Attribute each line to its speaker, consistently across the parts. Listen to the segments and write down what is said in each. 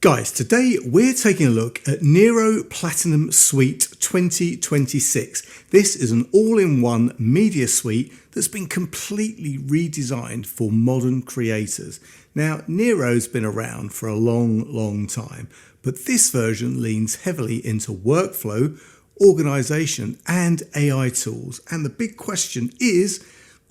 Speaker 1: Guys, today we're taking a look at Nero Platinum Suite 2026. This is an all-in-one media suite that's been completely redesigned for modern creators. Now, Nero's been around for a long time, but this version leans heavily into workflow, organization, and AI tools. And the big question is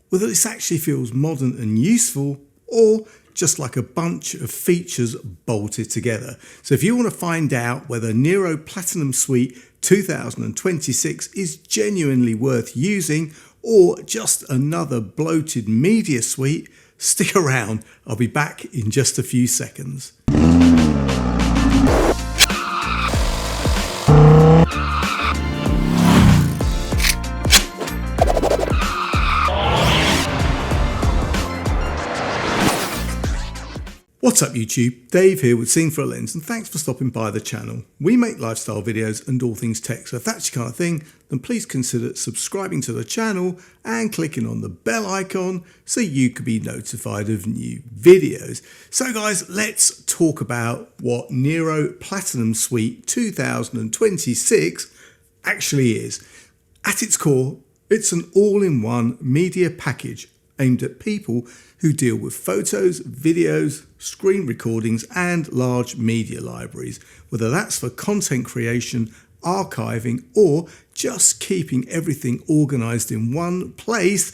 Speaker 1: whether this actually feels modern and useful, or just like a bunch of features bolted together. So if you want to find out whether Nero Platinum Suite 2026 is genuinely worth using or just another bloated media suite, stick around. I'll be back in just a few seconds. What's up YouTube, Dave here with Seen for a Lens, and thanks for stopping by the channel. We make lifestyle videos and all things tech, so if that's your kind of thing, then please consider subscribing to the channel and clicking on the bell icon so you can be notified of new videos. So guys, let's talk about what Nero Platinum Suite 2026 actually is. At its core, it's an all-in-one media package aimed at people who deal with photos, videos, screen recordings, and large media libraries, whether that's for content creation, archiving, or just keeping everything organized in one place.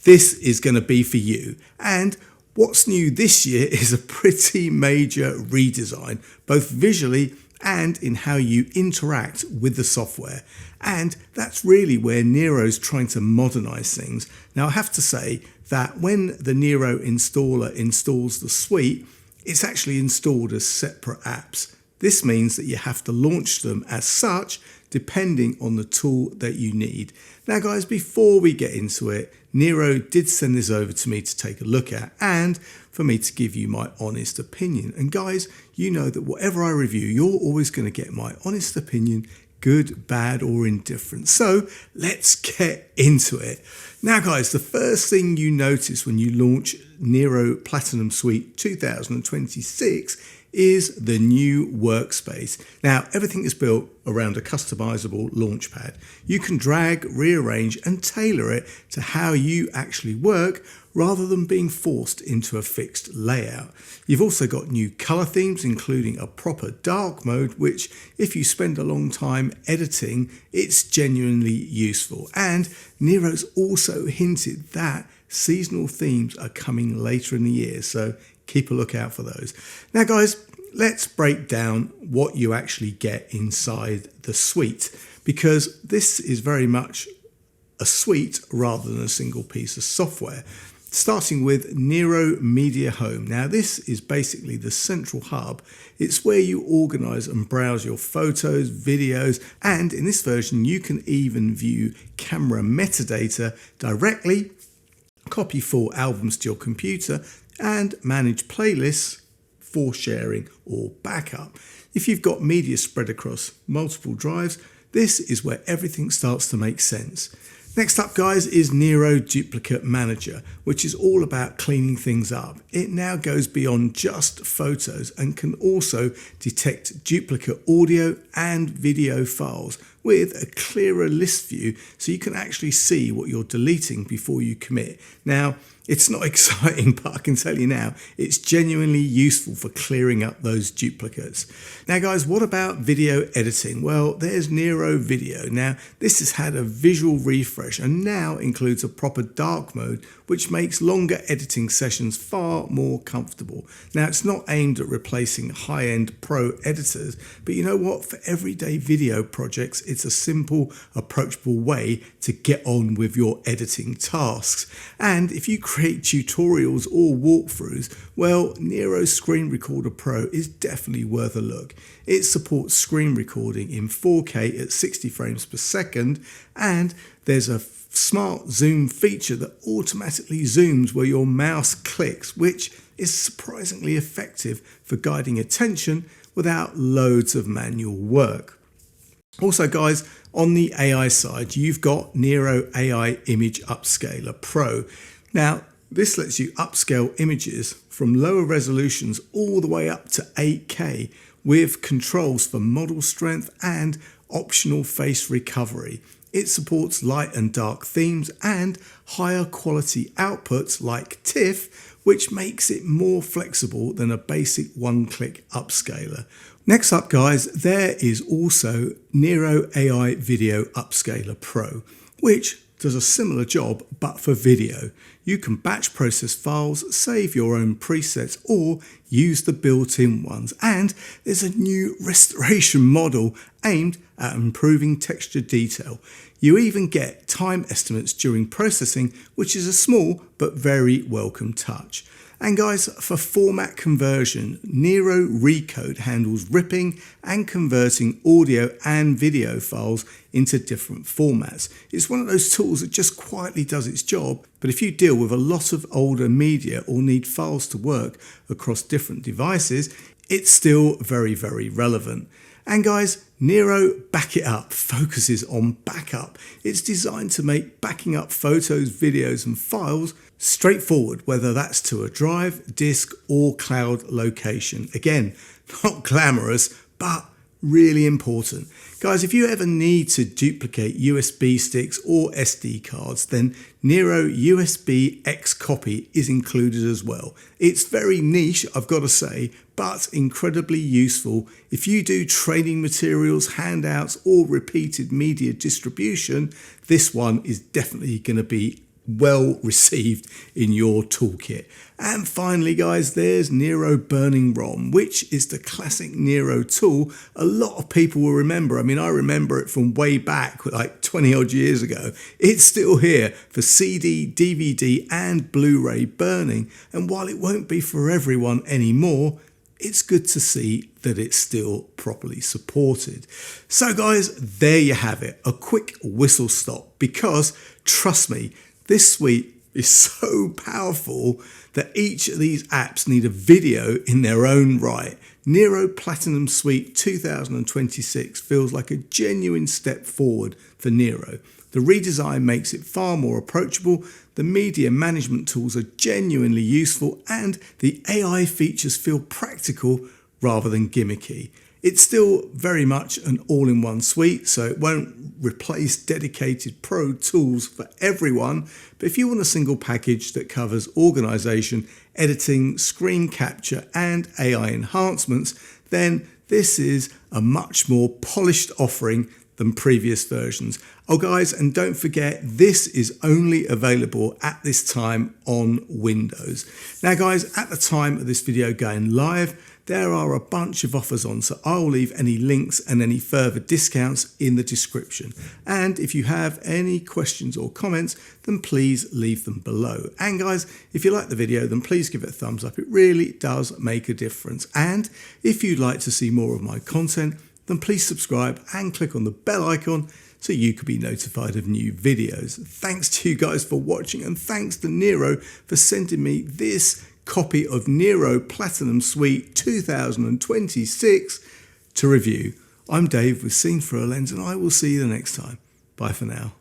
Speaker 1: This is going to be for you. And what's new this year is a pretty major redesign, both visually and in how you interact with the software. And that's really where Nero's trying to modernize things. Now, I have to say that when the Nero installer installs the suite, it's actually installed as separate apps. This means that you have to launch them as such, depending on the tool that you need. Now guys, before we get into it, Nero did send this over to me to take a look at and for me to give you my honest opinion. And guys, you know that whatever I review, you're always going to get my honest opinion, good, bad, or indifferent. So let's get into it. Now guys, the first thing you notice when you launch Nero Platinum Suite 2026 is the new workspace. Now, everything is built around a customizable launchpad. You can drag, rearrange, and tailor it to how you actually work rather than being forced into a fixed layout. You've also got new color themes, including a proper dark mode, which if you spend a long time editing, it's genuinely useful. And Nero's also hinted that seasonal themes are coming later in the year, so keep a lookout for those. Now guys, let's break down what you actually get inside the suite, because this is very much a suite rather than a single piece of software. Starting with Nero MediaHome. Now this is basically the central hub. It's where you organize and browse your photos, videos, and in this version you can even view camera metadata directly, copy full albums to your computer, and manage playlists for sharing or backup. If you've got media spread across multiple drives, this is where everything starts to make sense. Next up guys is Nero Duplicate Manager, which is all about cleaning things up. It now goes beyond just photos and can also detect duplicate audio and video files with a clearer list view, so you can actually see what you're deleting before you commit. Now, it's not exciting, but I can tell you now, it's genuinely useful for clearing up those duplicates. Now guys, what about video editing? Well, there's Nero Video. Now, this has had a visual refresh and now includes a proper dark mode, which makes longer editing sessions far more comfortable. Now, it's not aimed at replacing high-end pro editors, but you know what? For everyday video projects, it's a simple, approachable way to get on with your editing tasks. And if you create tutorials or walkthroughs, well, Nero Screen Recorder Pro is definitely worth a look. It supports screen recording in 4K at 60 frames per second, and there's a smart zoom feature that automatically zooms where your mouse clicks, which is surprisingly effective for guiding attention without loads of manual work. Also guys, on the AI side, you've got Nero AI Image Upscaler Pro. Now, This lets you upscale images from lower resolutions all the way up to 8K with controls for model strength and optional face recovery. It supports light and dark themes and higher quality outputs like TIFF, which makes it more flexible than a basic one-click upscaler. Next up, guys, there is also Nero AI Video Upscaler Pro, which does a similar job but for video. You can batch process files, save your own presets, or use the built-in ones. And there's a new restoration model aimed at improving texture detail. You even get time estimates during processing, which is a small but very welcome touch. And guys, for format conversion, Nero Recode handles ripping and converting audio and video files into different formats. It's one of those tools that just quietly does its job, but if you deal with a lot of older media or need files to work across different devices, it's still very, very relevant. And guys, Nero Back It Up focuses on backup. It's designed to make backing up photos, videos and files straightforward, whether that's to a drive, disk or cloud location. Again, not glamorous, but really important. Guys, if you ever need to duplicate USB sticks or SD cards, then Nero USB X Copy is included as well. It's very niche, I've got to say, but incredibly useful if you do training materials, handouts or repeated media distribution. This one is definitely going to be well received in your toolkit. And finally, guys, there's Nero Burning ROM, which is the classic Nero tool a lot of people will remember. I mean, I remember it from way back, like 20 odd years ago. It's still here for CD, DVD and Blu-ray burning, and while it won't be for everyone anymore, it's good to see that it's still properly supported. So guys, there you have it, a quick whistle stop, because trust me, this suite is so powerful that each of these apps need a video in their own right. Nero Platinum Suite 2026 feels like a genuine step forward for Nero. The redesign makes it far more approachable, the media management tools are genuinely useful, and the AI features feel practical rather than gimmicky. It's still very much an all-in-one suite, so it won't replace dedicated pro tools for everyone, but if you want a single package that covers organization, editing, screen capture and AI enhancements, then this is a much more polished offering than previous versions. Oh guys, and don't forget, this is only available at this time on Windows. Now guys, at the time of this video going live, there are a bunch of offers on, so I'll leave any links and any further discounts in the description. And if you have any questions or comments, then please leave them below. And guys, if you like the video, then please give it a thumbs up. It really does make a difference. And if you'd like to see more of my content, then please subscribe and click on the bell icon so you could be notified of new videos. Thanks to you guys for watching, and thanks to Nero for sending me this copy of Nero Platinum Suite 2026 to review. I'm Dave with Seen Through a Lens, and I will see you the next time. Bye for now.